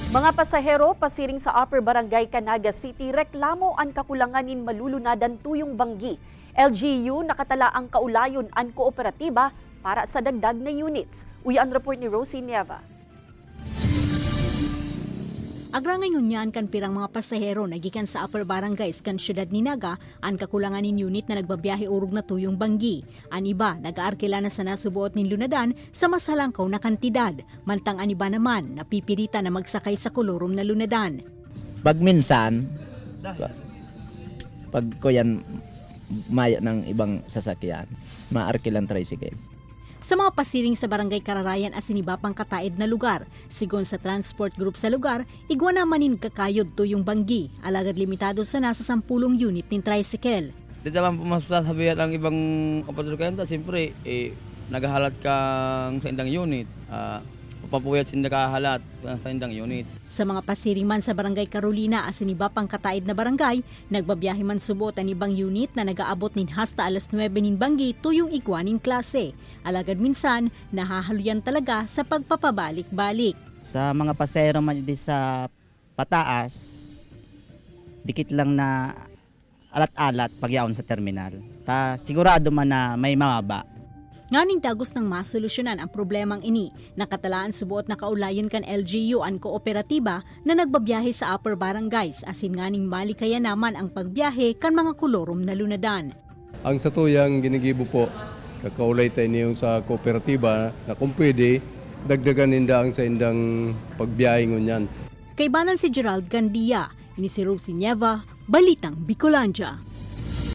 Mga pasahero pasiring sa Upper Barangay Canaga City reklamo ang kakulanganin malulunadan tuyong banggi. LGU nakatala ang kaulayon ang kooperatiba para sa dagdag na units. Uyan report ni Rosie Nieva. Agra ngayon yan kan pirang mga pasahero nagikan sa Upper Barangays kan syudad ni Naga ang kakulanganin unit na nagbabiyahe urog na tuyong banggi. Ang iba nag-aarkila na sa nasubuot nin lunadan sa mas halangkaw na kantidad. Mantang ang iba naman napipirita na magsakay sa kolorom na lunadan. Pag minsan, pag ko yan mayo ng ibang sasakyan, maarkilan tricycle. Sa mga pasiring sa Barangay Kararayan at sinibapang kataid na lugar, sigon sa transport group sa lugar, igwa namanin kakayod tuyong banggi, alagad limitado sa nasa 10 unit ng tricycle. Di naman masasabihan ang ibang kapatid kaya, siyempre, naghahalat kang sa indang unit. Papapuyat sin nakahalat sa indang unit. Sa mga pasiring man sa Barangay Carolina at sinibapang kataid na barangay, nagbabiyahe man subot ang ibang unit na nagaabot nin hasta alas 9 nin banggi tuyong igwaning klase. Alagad minsan, nahahaluyan talaga sa pagpapabalik-balik. Sa mga pasahero man di sa pataas, dikit lang na alat-alat pagyaon sa terminal. Sigurado man na may mababa. Nganing tagos ng masolusyonan ang problemang ini, nakatalaan subuot na kaulayan kan LGU ang kooperatiba na nagbabiyahe sa Upper Barangays asin nganing malikaya naman ang pagbiyahe kan mga kolorom na lunadan. Ang satuyang ginigibo po, kakaulay tayo niyo sa kooperatiba na kung pwede, dagdagan ninda ang sa indang pagbiyahe ngunyan. Kaibanan si Gerald Gandia, ini si Rosie Nieva, Balitang Bicolandia.